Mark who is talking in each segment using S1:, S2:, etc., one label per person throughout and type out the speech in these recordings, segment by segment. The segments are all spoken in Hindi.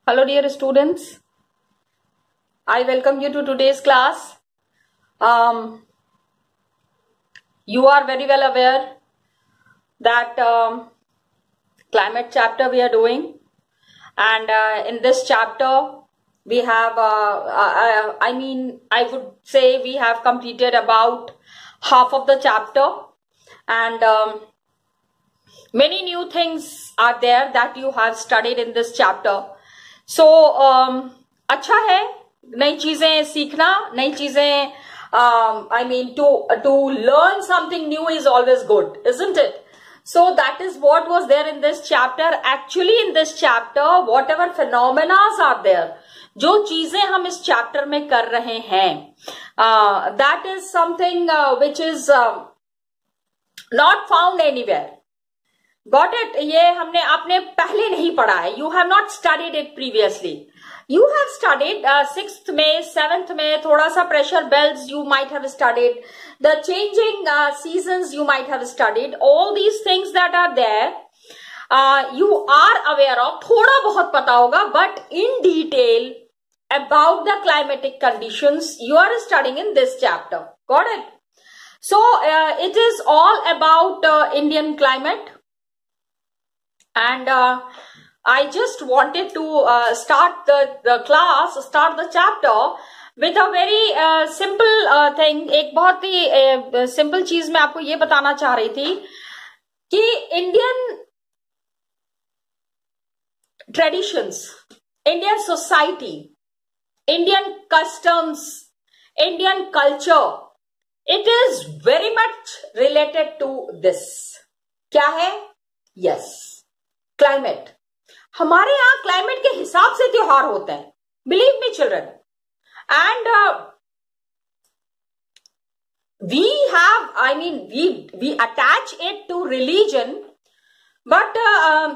S1: Hello dear students, I welcome you to today's class. You are very well aware that climate chapter we are doing, and in this chapter we have I would say we have completed about half of the chapter, and many new things are there that you have studied in this chapter. So अच्छा है नई चीजें सीखना, नई चीजें to learn something new is always good, isn't it? So that is what was there in this chapter. Actually in this chapter whatever phenomena are there, जो चीजें हम इस chapter में कर रहे हैं, that is something which is not found anywhere. Got it? ये हमने आपने पहले नहीं पढ़ा है. You have not studied it previously. You have studied 6th में, 7th में थोड़ा सा pressure belts you might have studied. The changing seasons you might have studied. All these things that are there, you are aware of. थोड़ा बहुत पता होगा, but in detail about the climatic conditions you are studying in this chapter. Got it? So it is all about Indian climate. And I just wanted to start the class, start the chapter with a very simple thing. एक बहुत ही simple चीज मैं आपको ये बताना चाह रही थी कि Indian traditions, Indian society, Indian customs, Indian culture, it is very much related to this. क्या है? Yes. क्लाइमेट. हमारे यहाँ क्लाइमेट के हिसाब से त्योहार होते हैं. Believe me children. And we attach it to religion. But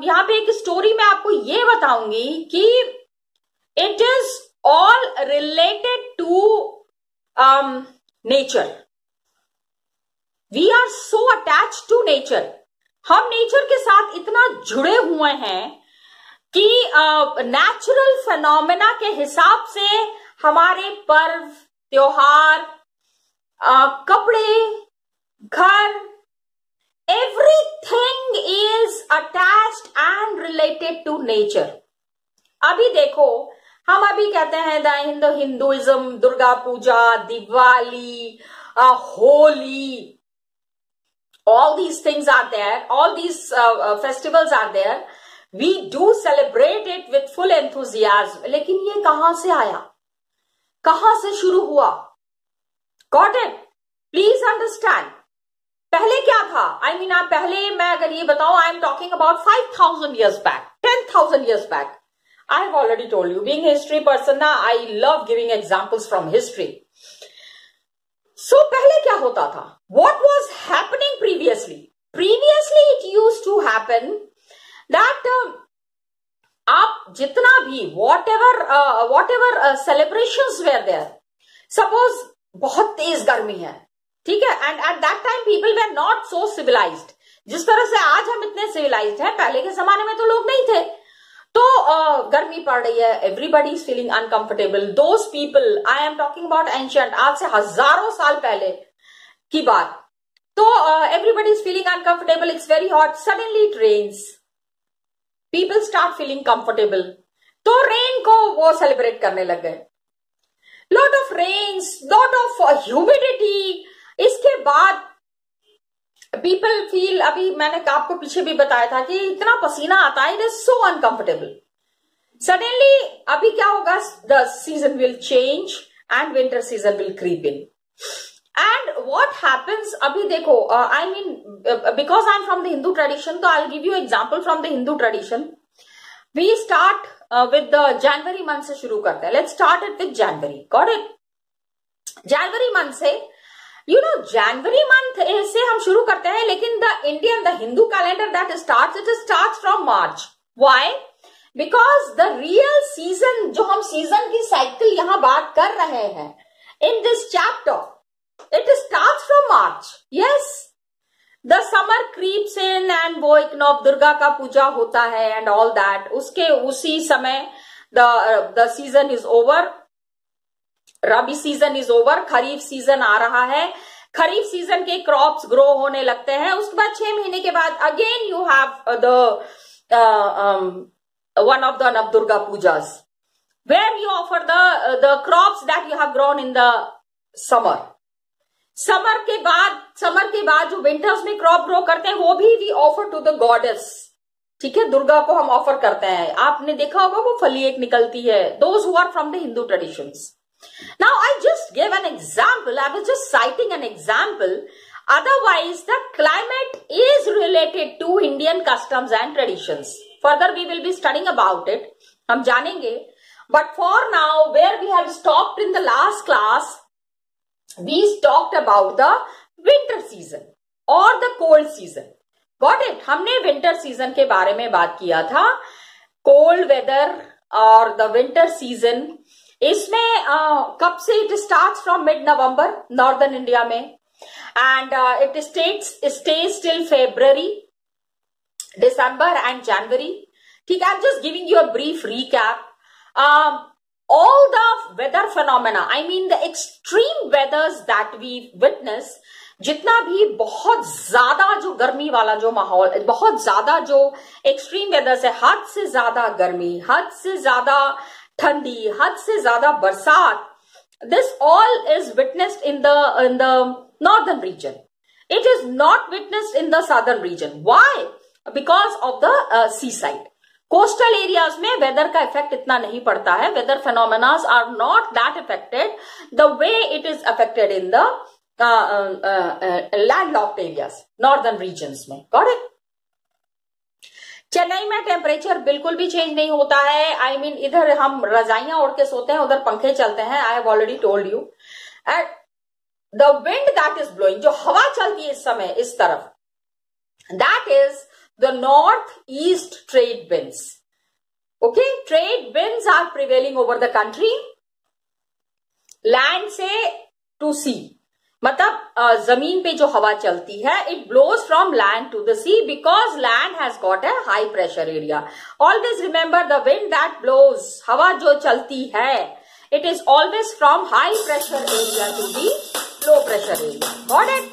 S1: यहाँ पे एक स्टोरी में आपको ये बताऊंगी कि it is all related to nature. We are so attach to nature. हम नेचर के साथ इतना जुड़े हुए हैं कि नेचुरल फेनोमेना के हिसाब से हमारे पर्व, त्योहार, कपड़े, घर, everything is attached and related to nature. अभी देखो, हम अभी कहते हैं the Hinduism, Durga Puja, Diwali, Holi, all these things are there, all these festivals are there. We do celebrate it with full enthusiasm. लेकिन ये कहां से आया, कहां से शुरू हुआ? Got it? Please understand. पहले क्या था? पहले मैं अगर ये बताऊं, I am talking about 5,000 years back, 10,000 years back. I have already told you, being a history person ना, I love giving examples from history. So पहले क्या होता था? What was happening previously? Previously it used to happen that आप जितना भी whatever celebrations were there, suppose बहुत तेज गर्मी है, ठीक है, and at that time people were not so civilized. जिस तरह से आज हम इतने civilized हैं, पहले के जमाने में तो लोग नहीं थे. तो गर्मी पड़ रही है, everybody is feeling uncomfortable. Those people, I am talking about ancient, आज से हजारों साल पहले की बात. तो everybody is feeling uncomfortable, it's very hot, suddenly it rains, people start feeling comfortable. तो रेन को वो सेलिब्रेट करने लग गए. Lot of rains, lot of humidity. इसके बाद पीपल फील, अभी मैंने आपको पीछे भी बताया था कि इतना पसीना आता है, it is so uncomfortable. Suddenly अभी क्या होगा? The season will change and winter season will creep in. And what happens, अभी देखो, because I am from the Hindu tradition, तो I will give you example from the Hindu tradition. We start with the January month से शुरू करते हैं. Let's start it with January. Got it? January month से, जनवरी मंथ से हम शुरू करते हैं, लेकिन the Hindu calendar that starts from March. Why? Because the real season, जो हम सीजन की साइकिल यहां बात कर रहे हैं in this chapter, it starts from March. Yes, the summer creeps in and वो एक नव दुर्गा का पूजा होता है एंड ऑल दैट. उसके उसी समय the season is over, rabi season is over, kharif season आ रहा है, खरीफ सीजन के क्रॉप्स ग्रो होने लगते हैं, उसके बाद 6 महीने के बाद again you have the one of the Navdurga pujas where you offer the crops that you have grown in the summer. Summer के बाद जो विंटर्स में क्रॉप ग्रो करते हैं वो भी we offer to the goddess, ठीक है, दुर्गा को हम ऑफर करते हैं। आपने देखा होगा वो फली एक निकलती है, those who are from the Hindu traditions. Now I just gave an example, I was just citing an example, otherwise the climate is related to Indian customs and traditions. Further we will be studying about it, हम जानेंगे, but for now where we have stopped in the last class, we talked about the winter season or the cold season. Got it? हमने winter season के बारे में बात किया था, cold weather और the winter season, इसमें कब से it start from mid November northern India में and it stays till February, December and January, ठीक है। I am just giving you a brief recap. All the weather phenomena, I mean the extreme weathers that we witness, जितना भी बहुत ज्यादा जो गर्मी वाला जो माहौल, बहुत ज्यादा जो एक्सट्रीम वेदर्स है, हद से ज्यादा गर्मी, हद से ज्यादा ठंडी, हद से ज्यादा बरसात, this all is witnessed in the northern region. It is not witnessed in the southern region. Why? Because of the seaside. Coastal areas में weather का effect इतना नहीं पड़ता है, weather phenomena are not that affected the way it is affected in the landlocked areas, northern regions में. Got it? चेन्नई में टेम्परेचर बिल्कुल भी चेंज नहीं होता है, आई मीन इधर हम रजाइयां ओढ़ के सोते हैं, उधर पंखे चलते हैं, I have already told you. And the wind that is blowing, जो हवा चलती है इस समय इस तरफ, that is the north east trade winds. Okay, trade winds are prevailing over the country, land से टू सी, मतलब जमीन पे जो हवा चलती है, it blows from land to the sea because land has got a high pressure area. Always remember the wind that blows, हवा जो चलती है, it is always from high pressure area to the low pressure area. Got it?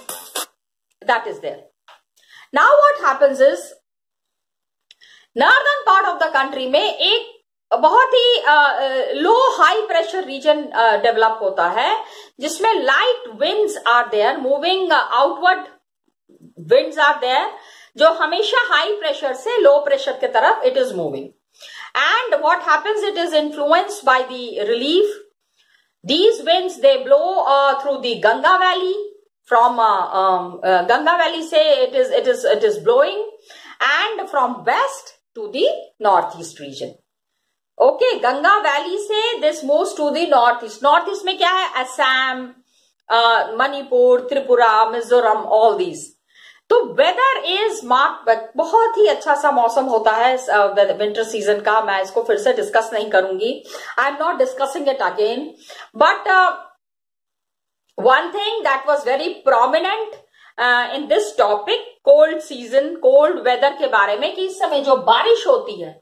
S1: That is there. Now what happens is, northern part of the country में एक बहुत ही low high pressure region develop होता है, जिसमें light winds are there, moving outward winds are there, जो हमेशा हाई प्रेशर से लो प्रेशर की तरफ it is moving. And what happens, it is influenced by the relief, these winds they blow through the Ganga valley, from Ganga valley से it is blowing, and from west to the northeast region. Okay, Ganga valley से this moves to the north east. North east में क्या है, असम, मणिपुर, त्रिपुरा, मिजोरम, ऑल दीज। तो वेदर इज मार्क्ड, बहुत ही अच्छा सा मौसम होता है विंटर सीजन का। मैं इसको फिर से डिस्कस नहीं करूंगी, I am not discussing it again, but one thing that was very prominent in this topic, cold season, cold weather के बारे में, कि इस समय जो बारिश होती है,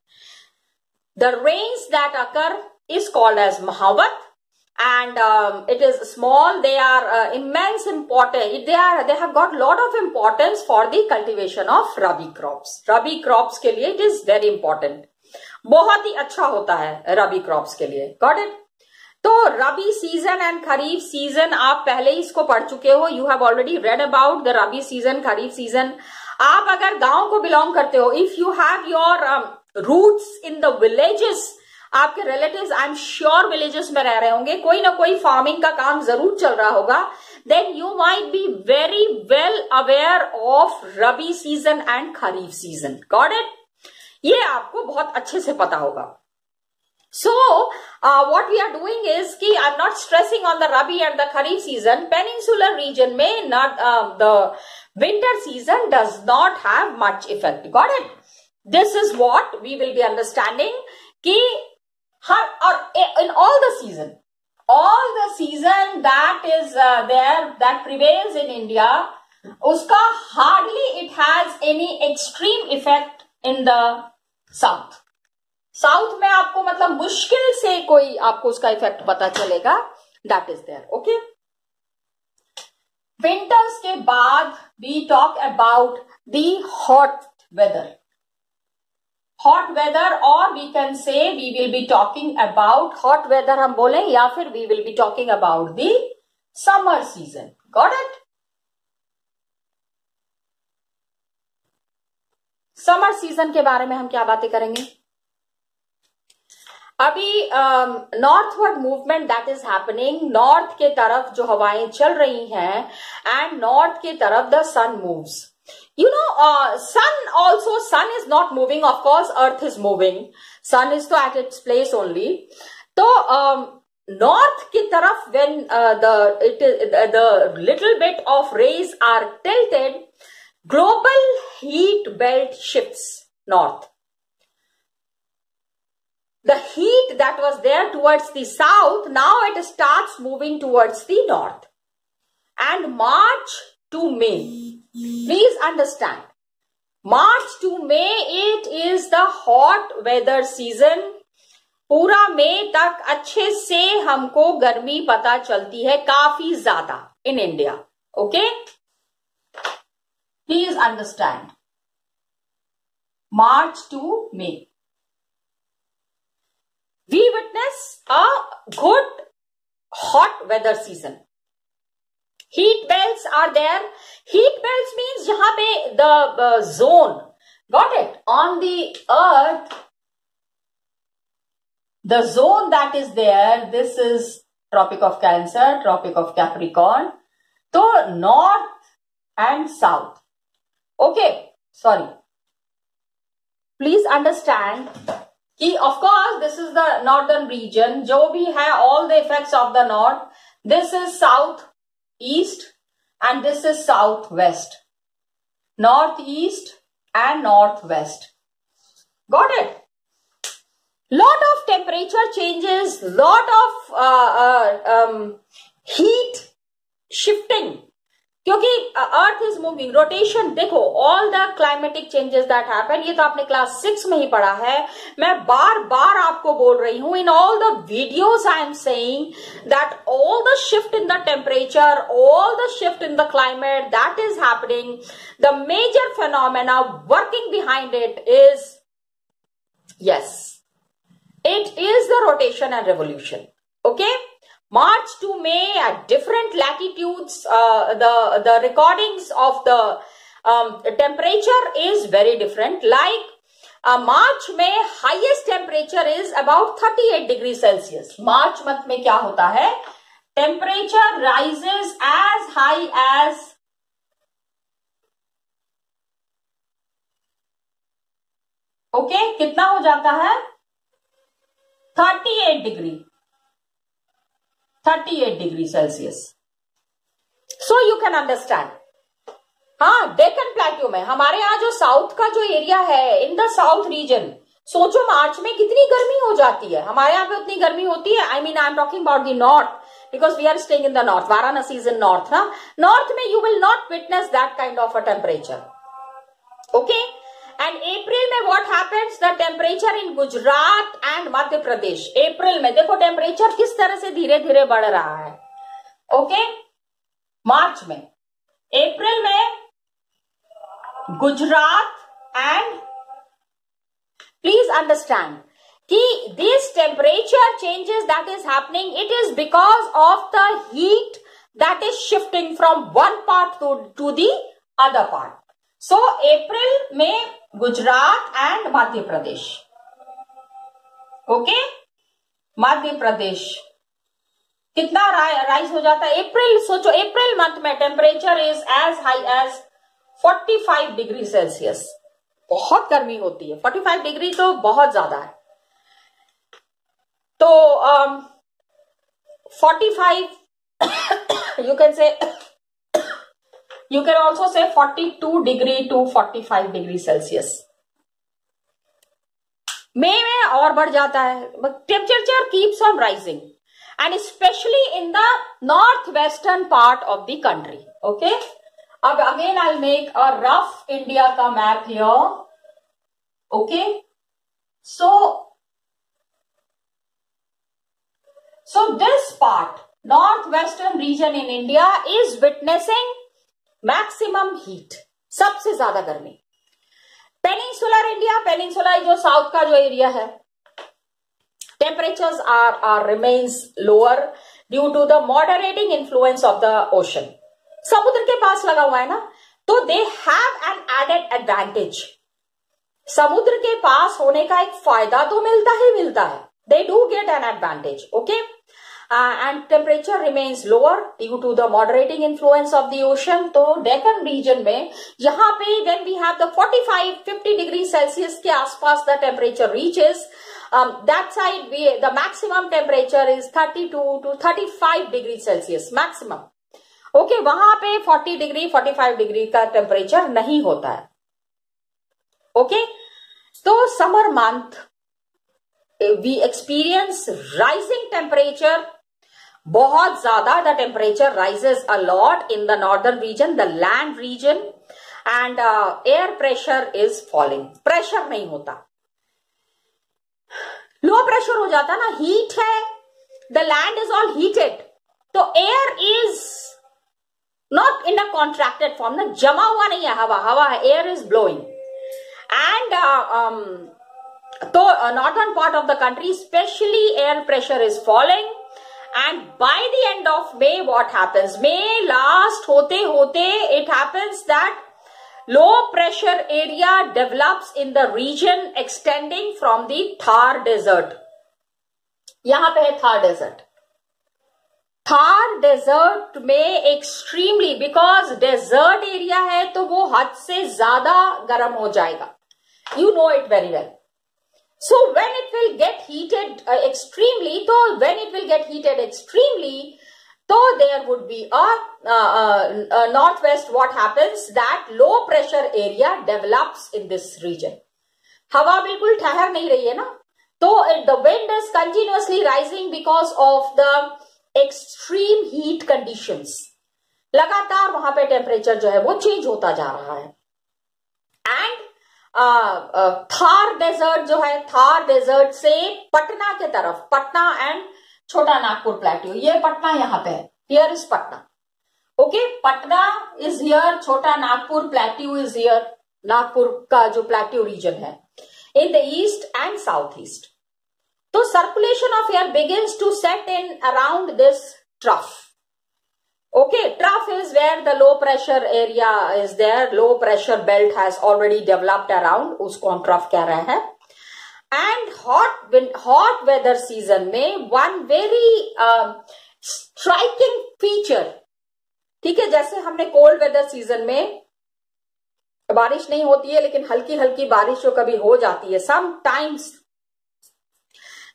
S1: the rains that occur is called as Mahavat, and it is small. They are immense important. They have got lot of importance for the cultivation of rabi crops. Rabi crops के लिए it is very important. बहुत ही अच्छा होता है rabi crops के लिए. Got it? तो rabi season and kharif season आप पहले ही इसको पढ़ चुके हो, you have already read about the rabi season, kharif season. आप अगर गांव को बिलोंग करते हो, if you have your roots in the villages, आपके relatives I am sure villages में रह रहे होंगे, कोई ना कोई फार्मिंग का काम जरूर चल रहा होगा, then you might be very well aware of rabi season and kharif season. Got it? ये आपको बहुत अच्छे से पता होगा। So, what we are doing is कि I'm not stressing on the Rabi and the Kharif season. Peninsular region में not the winter season does not have much effect. Got it? This is what we will be understanding कि हर और in all the season that is there that prevails in India, उसका hardly it has any extreme effect in the south. South में आपको मतलब मुश्किल से कोई आपको उसका इफेक्ट पता चलेगा, that is there. Okay, winters के बाद we talk about the hot weather. Hot weather, और we can say we will be talking about hot weather हम बोले, या फिर we will be talking about the summer season. Got it? Summer season के बारे में हम क्या बातें करेंगे? अभी northward movement that is happening, north के तरफ जो हवाएं चल रही हैं, एंड नॉर्थ के तरफ the sun moves. You know, sun is not moving. Of course, Earth is moving. Sun is at its place only. So, north की तरफ when the little bit of rays are tilted, global heat belt shifts north. The heat that was there towards the south, now it starts moving towards the north. And March to May. Please understand, March to May it is the hot weather season. पूरा मई तक अच्छे से हमको गर्मी पता चलती है, काफी ज्यादा in India. Okay, please understand, March to May we witness a good hot weather season. Heat belts are there. Heat belts means जहां पे the zone, got it, on the earth, the zone that is there, this is Tropic of Cancer, Tropic of Capricorn, so north and south. Okay, sorry, please understand कि of course this is the northern region, जो भी है all the effects of the north, this is south east and this is southwest, northeast and northwest. Got it? Lot of temperature changes, lot of heat shifting, क्योंकि अर्थ इज मूविंग, रोटेशन। देखो, all the climatic changes that happen, ये तो आपने क्लास 6 में ही पढ़ा है। मैं बार बार आपको बोल रही हूं, in all the videos I am saying that all the shift in the temperature, all the shift in the climate that is happening, the major phenomena working behind it is, yes, it is the rotation and revolution. Okay, March to May at different latitudes, the recordings of the temperature is very different. Like March में highest temperature is about 38 degrees Celsius. March month में क्या होता है? Temperature rises as high as कितना हो जाता है? 38 degree Celsius. So you can understand. हाँ, डेक्कन प्लेट्यू में हमारे यहाँ जो साउथ का जो एरिया है, इन द साउथ रीजन, सोचो मार्च में कितनी गर्मी हो जाती है। हमारे यहाँ पे उतनी गर्मी होती है। I mean I am talking about the north, because we are staying in the north. Varanasi is in north ना। नॉर्थ में you will not witness that kind of a temperature. Okay, and April में what happens, the temperature in Gujarat and Madhya Pradesh, April में देखो टेम्परेचर किस तरह से धीरे धीरे बढ़ रहा है। ओके, मार्च में, अप्रैल में गुजरात एंड, प्लीज अंडरस्टैंड कि this temperature changes that is happening, it is because of the heat that is shifting from one part to the other part. So April में गुजरात एंड मध्य प्रदेश, ओके, मध्य प्रदेश कितना राइज हो जाता है अप्रैल। सोचो अप्रैल मंथ में temperature is as high as 45 degree Celsius. बहुत गर्मी होती है, 45 डिग्री तो बहुत ज्यादा है। तो 45 you can say, you can also say 42 degree to 45 degree Celsius. मई में और बढ़ जाता है। Temperature keeps on rising and specially in the north western part of the country. Okay, अब again I make a rough India का map here. Okay, so So this part, northwestern region in India is witnessing maximum heat, सबसे ज्यादा गर्मी. Peninsular India, peninsula जो साउथ का जो एरिया है, temperatures remains lower due to the moderating influence of the ocean. समुद्र के पास लगा हुआ है ना, तो they have an added advantage. समुद्र के पास होने का एक फायदा तो मिलता ही मिलता है. They do get an advantage, okay? And temperature remains lower due to the moderating influence of the ocean. तो Deccan region में यहाँ पे when we have the 45-50 degrees Celsius के आसपास the temperature reaches, that side the maximum temperature is 32 to 35 degrees Celsius maximum. Okay, वहां पे 40 डिग्री 45 डिग्री का टेम्परेचर नहीं होता है. ओके, तो summer month we experience rising temperature, बहुत ज्यादा. The temperature rises a lot in the northern region, the land region, and air pressure is falling. Pressure नहीं होता, लो प्रेशर हो जाता ना. हीट है, the land is all heated, तो air is not in a contracted form, ना जमा हुआ नहीं है हवा, हवा है, air is blowing. And तो northern part of the country especially air pressure is falling, and by the end of May what happens, May last होते होते it happens that low pressure area develops in the region extending from the Thar desert. यहाँ पे है Thar desert. Thar desert में extremely, because desert area है तो वो हद से ज्यादा गर्म हो जाएगा. You know it very well. So when it will get heated extremely, so when it will get heated extremely, so there would be a northwest. What happens that low pressure area develops in this region. हवा बिल्कुल ठहर नहीं रही है ना, तो the wind is continuously rising because of the extreme heat conditions. लगातार वहां पे टेम्परेचर जो है वो चेंज होता जा रहा है. एंड थार डेजर्ट जो है, थार डेजर्ट से पटना के तरफ, पटना एंड छोटा नागपुर प्लेट्यू, ये पटना यहाँ पे है, here is Patna. Okay, Patna is here, Chota Nagpur plateau is here. Nagpur का जो प्लेट्यू रीजन है in the east and south east. तो circulation of air begins to set in around this trough. Okay, trough is where the low pressure area is there. Low pressure belt has already developed around, उसको हम trough कह रहे हैं. And hot weather season में one very striking feature, ठीक है, जैसे हमने cold weather season में बारिश नहीं होती है लेकिन हल्की हल्की बारिश जो कभी हो जाती है, sometimes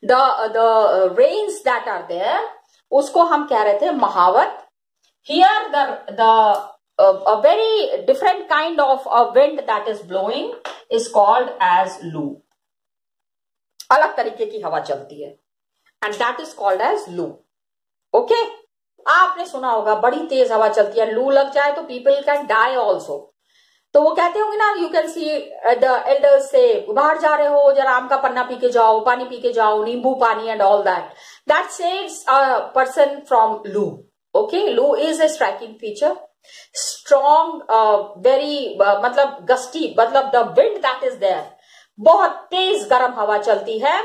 S1: the rains that are there, उसको हम कह रहे थे महावत. Here a very different kind of wind that is blowing is called as loo. अलग तरीके की हवा चलती है and that is called as loo. Okay? आपने सुना होगा बड़ी तेज हवा चलती है, लू लग जाए तो people can die also. तो वो कहते होंगे ना, you can see the elders say बाहर जा रहे हो जरा आम का पन्ना पी के जाओ, पानी पी के जाओ, नींबू पानी and all that. That saves a person from loo. Okay, loo is a striking feature. Strong, very मतलब gusty, मतलब the wind that is there, बहुत तेज गर्म हवा चलती है,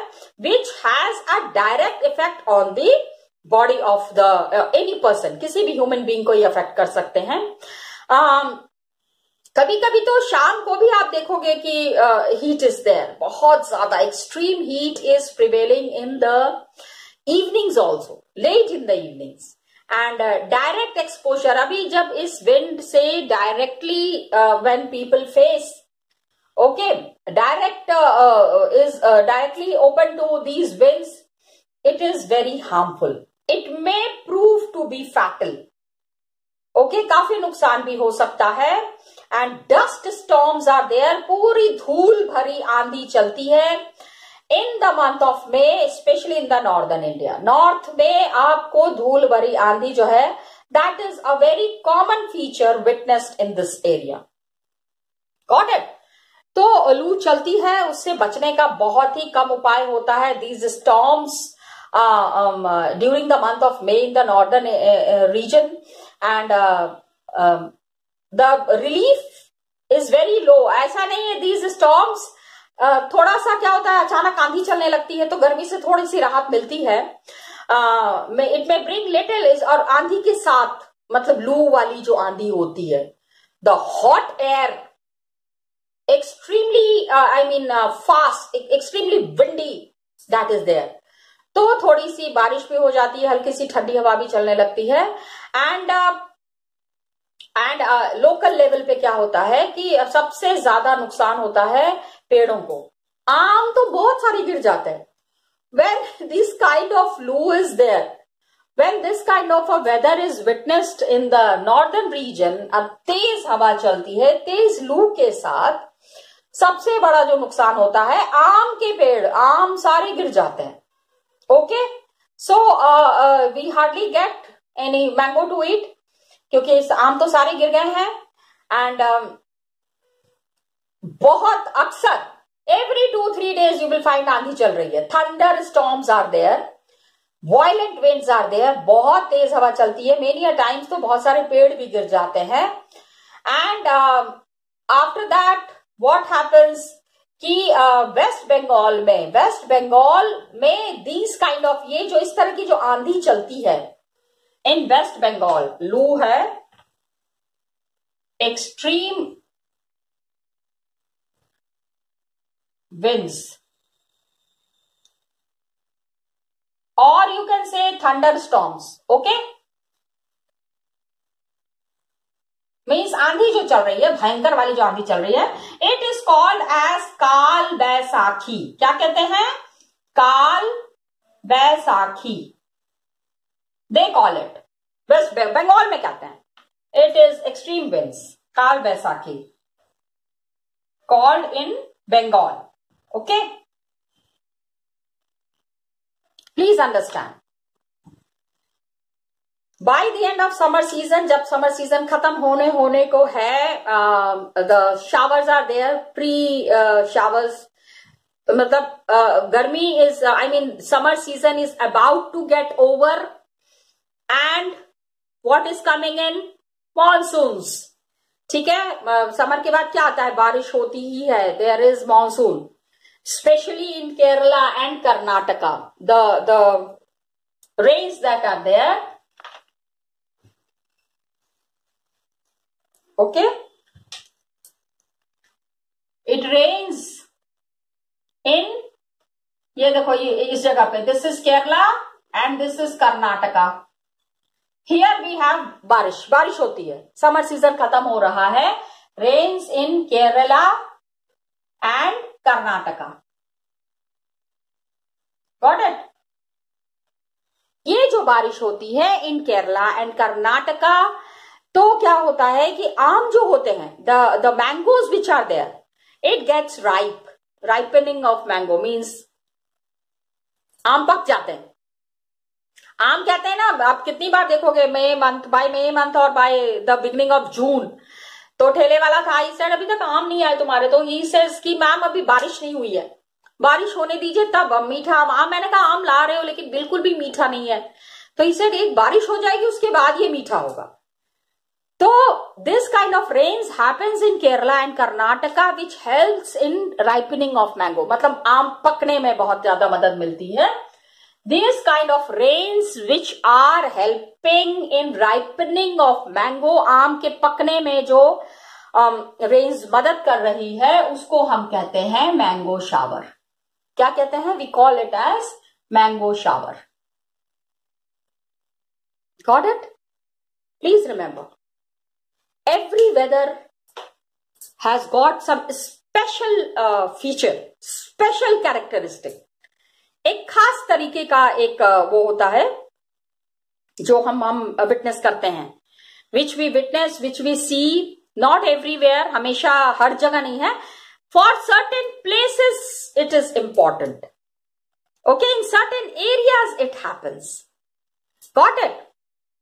S1: which has a direct effect on the body of the any person. किसी भी human being को ये affect कर सकते हैं. कभी कभी तो शाम को भी आप देखोगे कि heat is there, बहुत ज्यादा extreme heat is prevailing in the evenings also, late in the evenings. And direct exposure, अभी जब इस wind से directly when people face, okay, direct is directly open to these winds, it is very harmful. It may prove to be fatal. Okay, काफी नुकसान भी हो सकता है. And dust storms are there, पूरी धूल भरी आंधी चलती है. In the month of May, especially in the northern India, north में आपको धूल भरी आंधी जो है, that is a very common feature witnessed in this area. Got it? तो लू चलती है, उससे बचने का बहुत ही कम उपाय होता है. These storms during the month of May in the northern region, and the relief is very low. ऐसा नहीं है, these storms थोड़ा सा क्या होता है, अचानक आंधी चलने लगती है तो गर्मी से थोड़ी सी राहत मिलती है. इट मे ब्रिंग लिटिल, और आंधी के साथ मतलब लू वाली जो आंधी होती है, the hot air extremely fast, extremely windy, that is there. तो थोड़ी सी बारिश भी हो जाती है, हल्की सी ठंडी हवा भी चलने लगती है. एंड लोकल लेवल पे क्या होता है कि सबसे ज्यादा नुकसान होता है पेड़ों को. आम तो बहुत सारे गिर जाते हैं. When this kind of loo is there, when this kind of a weather is witnessed in the northern region, अब तेज हवा चलती है, तेज लू के साथ सबसे बड़ा जो नुकसान होता है, आम के पेड़, आम सारे गिर जाते हैं. Okay, so we hardly get any mango to eat, क्योंकि आम तो सारे गिर गए हैं. एंड बहुत अक्सर every 2-3 days you will find आंधी चल रही है. Thunder storms are there, violent winds are there, बहुत तेज हवा चलती है. many a times तो बहुत सारे पेड़ भी गिर जाते हैं. And after that what happens कि वेस्ट बंगाल में these kind of, ये जो इस तरह की जो आंधी चलती है इन वेस्ट बंगाल, लू है, extreme winds, or you can say thunderstorms. Okay, means आंधी जो चल रही है, भयंकर वाली जो आंधी चल रही है, it is called as काल बैसाखी. क्या कहते हैं? Kal Baisakhi. they call it, West Bengal में कहते हैं, it is extreme winds, काल Baisakhi, called in Bengal. Okay, please understand. By the end of summer season, जब summer season खत्म होने को है, the showers are there, pre showers, मतलब गर्मी is, summer season is about to get over, and what is coming in? Monsoons. ठीक है, समर के बाद क्या आता है? बारिश होती ही है. There is monsoon, especially in Kerala and Karnataka. The rains that are there, okay, it rains in, ये देखो, ये इस जगह पे, this is Kerala and this is Karnataka. Here we have बारिश होती है. समर सीजन खत्म हो रहा है. Rains in Kerala and Karnataka. Got it? ये जो बारिश होती है इन केरला एंड कर्नाटका, तो क्या होता है कि आम जो होते हैं, the mangoes which are there, it gets ripening of mango means आम पक जाते हैं. आम कहते हैं ना, आप कितनी बार देखोगे, बाय मे मंथ और by the beginning of June, तो ठेले वाला था, ही सेड अभी तक आम नहीं आए तुम्हारे, तो ही सेज कि मैम अभी बारिश नहीं हुई है, बारिश होने दीजिए तब मीठा आम. मैंने कहा आम ला रहे हो लेकिन बिल्कुल भी मीठा नहीं है. तो ही सेड एक बारिश हो जाएगी उसके बाद ये मीठा होगा. तो this kind of rains happens in Kerala and Karnataka which helps in ripening of mango, मतलब आम पकने में बहुत ज्यादा मदद मिलती है. These kind of rains which are helping in ripening of mango, आम के पकने में जो रेन्स मदद कर रही है, उसको हम कहते हैं मैंगो शावर. क्या कहते हैं? We call it as mango shower. Got it? Please remember, every weather has got some special feature, special characteristic. एक खास तरीके का एक वो होता है जो हम विटनेस करते हैं, which we witness, which we see, not everywhere, हमेशा हर जगह नहीं है. For certain places it is important. Okay, in certain areas it happens. Got it?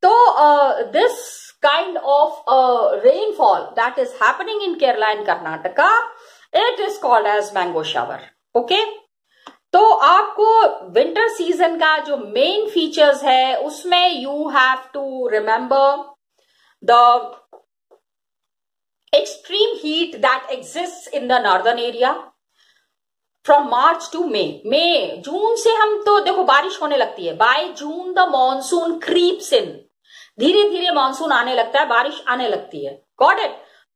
S1: तो this kind of rainfall that is happening in Kerala and Karnataka, it is called as mango shower. Okay, तो आपको विंटर सीजन का जो मेन फीचर्स है उसमें you have to remember the extreme heat that exists in the northern area from March to May June से हम तो देखो बारिश होने लगती है। By June the monsoon creeps in, धीरे धीरे मॉनसून आने लगता है, बारिश आने लगती है। Got it?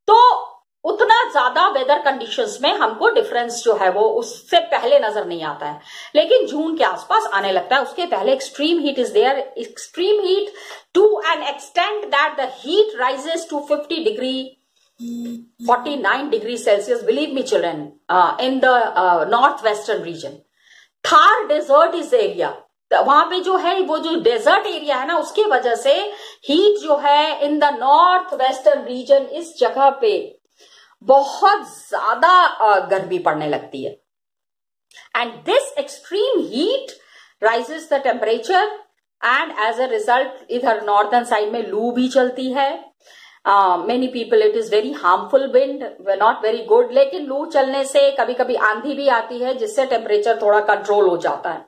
S1: तो उतना ज्यादा वेदर कंडीशंस में हमको डिफरेंस जो है वो उससे पहले नजर नहीं आता है, लेकिन जून के आसपास आने लगता है। उसके पहले extreme heat is there, extreme heat to an extent that the heat rises to 50 degree 49 degree Celsius, believe me children, in the north western region. Thar desert is area, वहां पे जो है वो जो डेजर्ट एरिया है ना, उसकी वजह से हीट जो है in the north western region, इस जगह पे बहुत ज्यादा गर्मी पड़ने लगती है। And this extreme heat rises the temperature and as a result इधर नॉर्दर्न साइड में लू भी चलती है। Many people it is very harmful wind, not very good, लेकिन लू चलने से कभी कभी आंधी भी आती है जिससे टेम्परेचर थोड़ा कंट्रोल हो जाता है।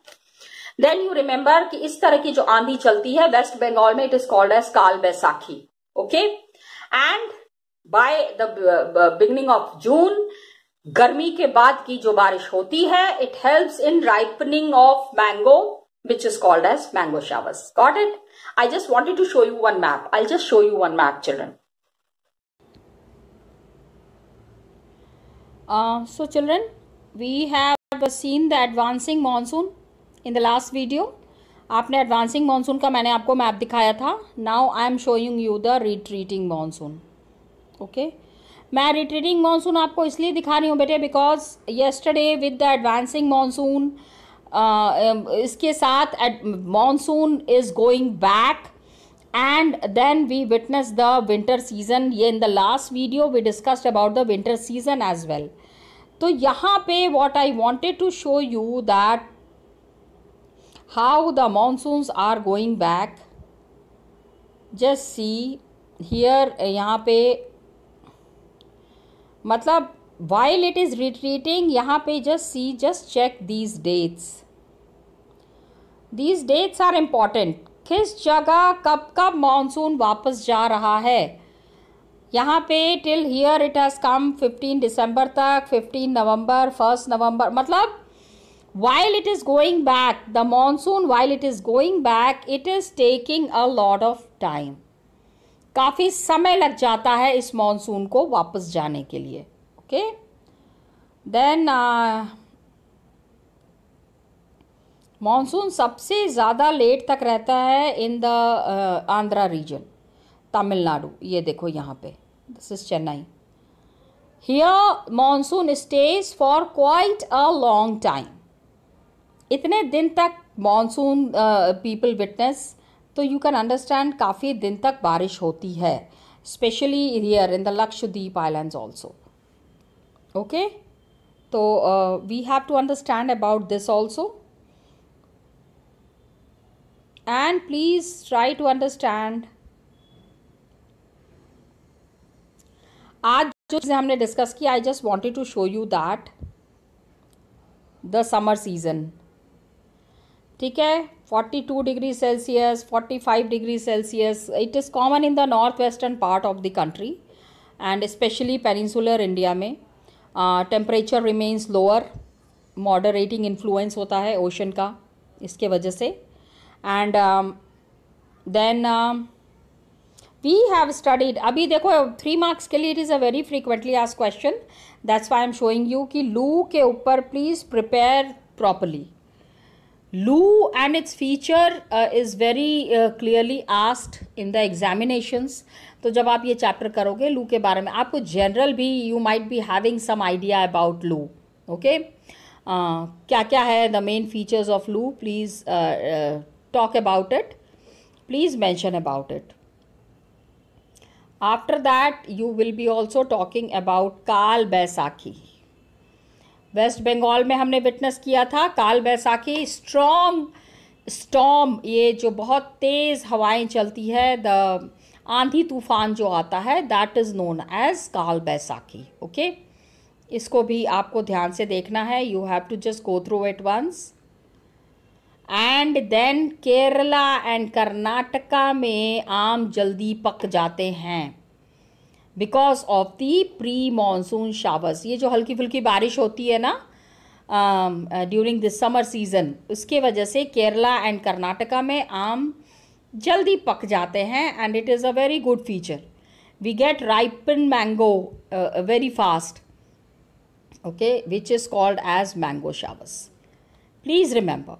S1: देन यू रिमेंबर कि इस तरह की जो आंधी चलती है वेस्ट बंगाल में, इट इज कॉल्ड एज काल Baisakhi. Okay, and by the beginning of June, गर्मी के बाद की जो बारिश होती है, it helps in ripening of mango which is called as mango showers. Got it? I just wanted to show you one map. I'll just show you one map, children. So children, we have seen the advancing monsoon in the last video. आपने advancing monsoon का मैंने आपको मैप दिखाया था. Now I am showing you the retreating monsoon. Okay? मैं retreating monsoon आपको इसलिए दिखा रही हूँ बेटे because yesterday with the advancing monsoon इसके साथ monsoon is going back and then we witness the winter season. ये in the last video we discussed about the winter season as well. तो यहाँ पे what I wanted to show you that how the monsoons are going back. Just see here, यहाँ पे मतलब while it is retreating, यहाँ पे just check these dates. These dates are important. किस जगह कब मानसून वापस जा रहा है। यहाँ पे till here it has come 15 दिसंबर तक, 15 नवंबर, 1 नवंबर, मतलब while it is going back, the monsoon while it is going back, it is taking a lot of time. काफ़ी समय लग जाता है इस मानसून को वापस जाने के लिए। ओके, देन मानसून सबसे ज़्यादा लेट तक रहता है in the Andhra region, Tamil Nadu. ये देखो यहाँ पे, this is Chennai. Here monsoon stage for quite a long time. इतने दिन तक मानसून पीपल विटनेस, तो यू कैन अंडरस्टैंड काफ़ी दिन तक बारिश होती है, specially here in the Lakshadweep islands also. Okay, तो we have to understand about this also and please try to understand। आज जो चीज़ें हमने डिस्कस की, I just wanted to show you that the summer season, ठीक है, 42 degree Celsius, 45 degree Celsius, it is common in the north western part of the country and specially peninsular India में। Temperature remains lower, moderating influence होता है ओशन का इसके वजह से। And then we have studied, अभी देखो 3 मार्क्स के लिए it is a very frequently asked question, that's why I am showing you कि लू के ऊपर प्लीज़ प्रिपेयर प्रॉपरली। लू and its feature is very clearly asked in the examinations. तो जब आप ये चैप्टर करोगे लू के बारे में, आपको जनरल भी you might be having some idea about loo. Okay, क्या क्या है the main features of loo, please talk about it, please mention about it. After that you will be also talking about काल बैसाखी। वेस्ट बंगाल में हमने विटनेस किया था काल बैसाखी, स्ट्रॉन्ग स्टॉर्म, ये जो बहुत तेज़ हवाएं चलती है, द आंधी तूफान जो आता है, दैट इज़ नोन एज काल बैसाखी। ओके, इसको भी आपको ध्यान से देखना है. You have to just go through it once. And then Kerala and Karnataka में आम जल्दी पक जाते हैं because of the pre monsoon showers. ये जो हल्की फुल्की बारिश होती है ना ड्यूरिंग दिस समर सीजन, उसके वजह से केरला एंड कर्नाटका में आम जल्दी पक जाते हैं. And it is a very good feature. We get ripen mango very fast, okay, which is called as mango showers. Please remember,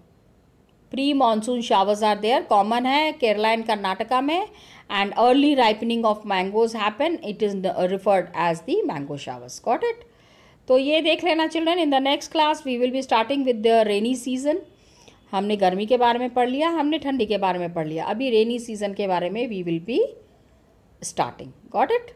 S1: pre-monsoon showers are there, common है Kerala and Karnataka में, and early ripening of mangoes happen. It is referred as the mango showers. Got it? तो ये देख लेना children. In the next class we will be starting with the rainy season. हमने गर्मी के बारे में पढ़ लिया, हमने ठंडी के बारे में पढ़ लिया. अभी रेनी सीजन के बारे में we will be starting. Got it?